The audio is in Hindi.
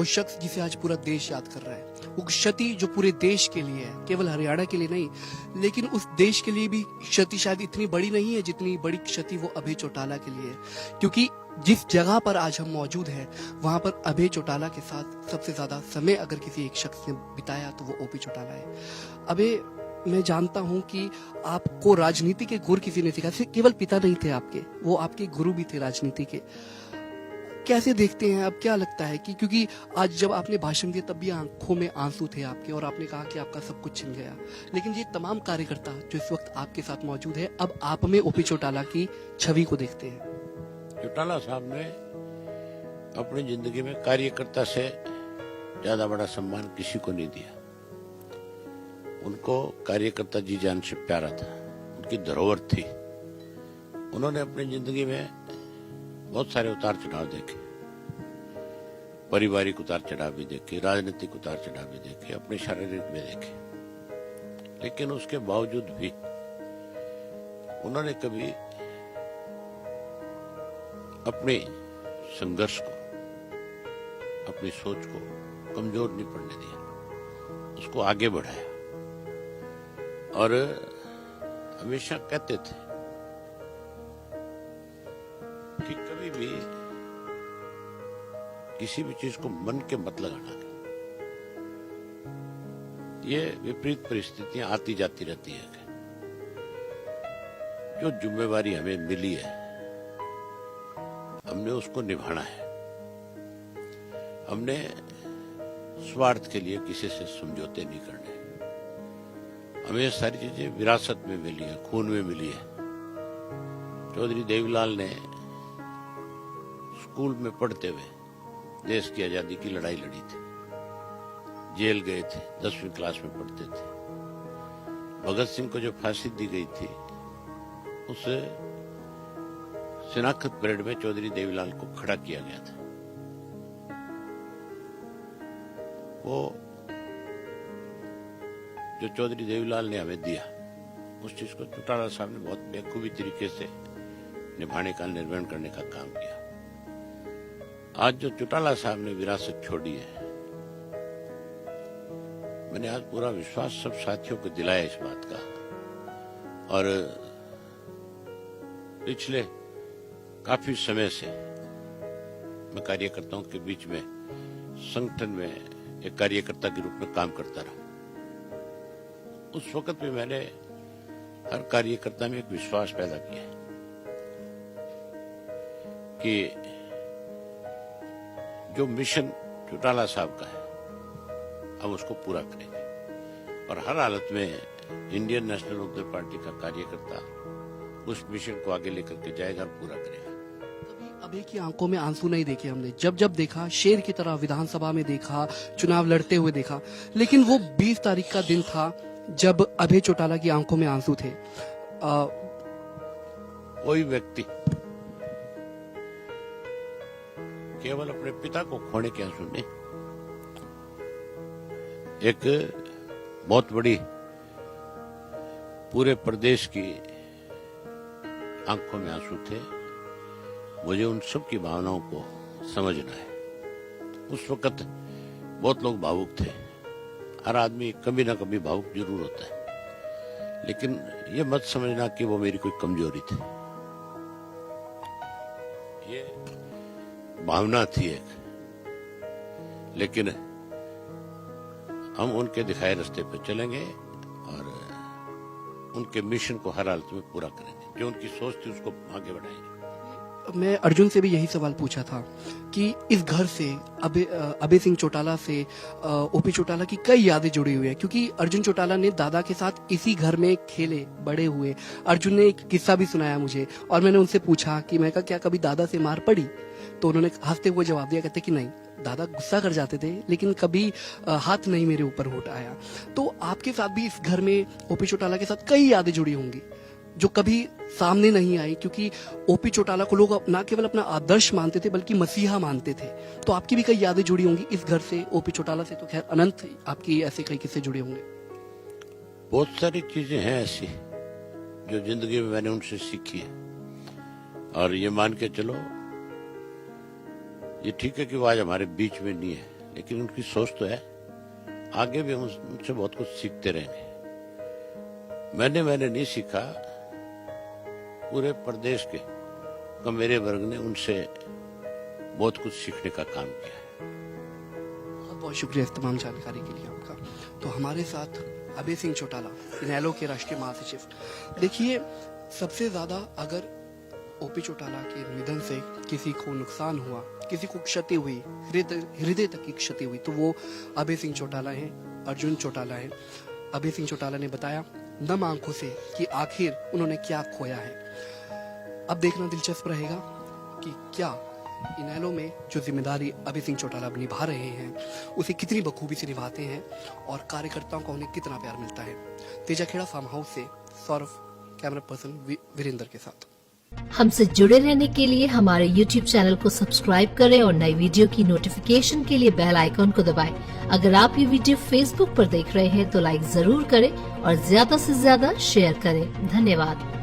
शख्स जिसे आज पूरा देश याद कर रहा है, वो क्षति जो पूरे देश के लिए है, केवल हरियाणा के लिए नहीं, लेकिन उस देश के लिए भी क्षति शायद इतनी बड़ी नहीं है जितनी बड़ी क्षति वो अभय चौटाला के लिए है। क्योंकि जिस जगह पर आज हम मौजूद हैं, वहां पर अभय चौटाला के साथ सबसे ज्यादा समय अगर किसी एक शख्स ने बिताया तो वो ओपी चौटाला है। अभय, मैं जानता हूं कि आपको राजनीति के गुर किसी ने सिखाया, सिर्फ केवल पिता नहीं थे आपके, वो आपके गुरु भी थे राजनीति के। कैसे देखते हैं, अब क्या लगता है कि क्योंकि आज जब आपने भाषण दिया तब भी आंखों में आंसू थे आपके और आपने कहा कि आपका सब कुछ छिन गया, लेकिन ये तमाम कार्यकर्ता जो इस वक्त आपके साथ मौजूद है, अब आप में ओपी चौटाला की छवि को देखते हैं। चौटाला साहब ने अपनी जिंदगी में कार्यकर्ता से ज्यादा बड़ा सम्मान किसी को नहीं दिया। उनको कार्यकर्ता जी जान से प्यारा था, उनकी धरोहर थी। उन्होंने अपनी जिंदगी में बहुत सारे उतार चढ़ाव देखे, पारिवारिक उतार चढ़ाव भी देखे, राजनीतिक उतार चढ़ाव भी देखे, अपने शारीरिक भी देखे, लेकिन उसके बावजूद भी उन्होंने कभी अपने संघर्ष को, अपनी सोच को कमजोर नहीं पड़ने दिया, उसको आगे बढ़ाया। और हमेशा कहते थे कि कभी भी किसी भी चीज को मन के मत लगाना। ये विपरीत परिस्थितियां आती जाती रहती है। जो जिम्मेवारी हमें मिली है, हमने उसको निभाना है। हमने स्वार्थ के लिए किसी से समझौते नहीं करने। हमें ये सारी चीजें विरासत में मिली है, खून में मिली है। चौधरी देवीलाल ने स्कूल में पढ़ते हुए देश की आजादी की लड़ाई लड़ी थी, जेल गए थे, 10वीं क्लास में पढ़ते थे। भगत सिंह को जो फांसी दी गई थी, उस शिनाख्त परेड में चौधरी देवीलाल को खड़ा किया गया था। वो जो चौधरी देवीलाल ने हमें दिया, उस चीज को चौटाला साहब ने बहुत बेखूबी तरीके से निभाने का, निर्वहन करने का काम किया। आज जो चौटाला साहब ने विरासत छोड़ी है, मैंने आज पूरा विश्वास सब साथियों को दिलाया इस बात का। और पिछले काफी समय से मैं कार्यकर्ताओं के बीच में, संगठन में एक कार्यकर्ता के रूप में काम करता रहा। उस वक्त भी मैंने हर कार्यकर्ता में एक विश्वास पैदा किया कि जो मिशन चौटाला साहब का है, हम उसको पूरा करेंगे। और हर हालत में इंडियन नेशनल लोकदल पार्टी का कार्यकर्ता उस मिशन को आगे लेकर के जाएगा और पूरा करेगा। कभी अभय की आंखों में आंसू नहीं देखे हमने, जब जब देखा शेर की तरह विधानसभा में देखा, चुनाव लड़ते हुए देखा, लेकिन वो 20 तारीख का दिन था जब अभय चौटाला की आंखों में आंसू थे। कोई व्यक्ति केवल अपने पिता को खोने के आंसू नहीं, एक बहुत बड़ी पूरे प्रदेश की आंखों में आंसू थे। मुझे उन सब की भावनाओं को समझना है। उस वक्त बहुत लोग भावुक थे, हर आदमी कभी ना कभी भावुक जरूर होता है, लेकिन ये मत समझना कि वो मेरी कोई कमजोरी थी। ये भावना थी एक, लेकिन हम उनके दिखाए रास्ते पर चलेंगे और उनके मिशन को हर हालत में पूरा करेंगे। जो उनकी सोच थी उसको आगे बढ़ाएंगे। मैं अर्जुन से भी यही सवाल पूछा था कि इस घर से, अभय सिंह चौटाला से ओपी चौटाला की कई यादें जुड़ी हुई है, क्योंकि अर्जुन चौटाला ने दादा के साथ इसी घर में खेले, बड़े हुए। अर्जुन ने एक किस्सा भी सुनाया मुझे और मैंने उनसे पूछा कि मैं कहा क्या कभी दादा से मार पड़ी, तो उन्होंने हंसते हुए जवाब दिया, कहते कि नहीं, दादा गुस्सा कर जाते थे लेकिन कभी हाथ नहीं मेरे ऊपर उठाया। तो आपके साथ भी इस घर में ओपी चौटाला के साथ कई यादें जुड़ी होंगी जो कभी सामने नहीं आई, क्योंकि ओपी चौटाला को लोग ना केवल अपना आदर्श मानते थे बल्कि मसीहा मानते थे। तो आपकी भी कई यादें जुड़ी होंगी इस घर से, ओपी चौटाला से। तो खैर अनंत आपकी ऐसे कई किस्से जुड़े होंगे। बहुत सारी चीजें हैं ऐसी जो जिंदगी में मैंने उनसे सीखी है। और ये मान के चलो, ये ठीक है कि वो आज हमारे बीच में नहीं है, लेकिन उनकी सोच तो है, आगे भी हम उनसे बहुत कुछ सीखते रहेंगे। मैंने नहीं सीखा, पूरे प्रदेश के मेरे वर्ग ने उनसे बहुत कुछ सीखने का काम किया है। बहुत बहुत शुक्रिया इस तमाम जानकारी के लिए आपका। तो हमारे साथ अभय सिंह चौटाला, इनेलो के राष्ट्रीय महासचिव। देखिए, सबसे ज्यादा अगर ओपी चौटाला के निधन से किसी को नुकसान हुआ, किसी को क्षति हुई, हृदय तक की क्षति हुई, तो वो अभय सिंह चौटाला हैं, अर्जुन चौटाला हैं। अभय सिंह चौटाला ने बताया नम आंखों से कि आखिर उन्होंने क्या खोया है। अब देखना दिलचस्प रहेगा कि क्या इनेलो में जो जिम्मेदारी अभय सिंह चौटाला निभा रहे हैं उसे कितनी बखूबी से निभाते हैं और कार्यकर्ताओं को उन्हें कितना प्यार मिलता है। तेजाखेड़ा फार्म हाउस से सौरभ, कैमरा पर्सन वीरेंद्र के साथ। हमसे जुड़े रहने के लिए हमारे YouTube चैनल को सब्सक्राइब करें और नई वीडियो की नोटिफिकेशन के लिए बेल आइकॉन को दबाएं। अगर आप ये वीडियो Facebook पर देख रहे हैं तो लाइक जरूर करें और ज्यादा से ज्यादा शेयर करें। धन्यवाद।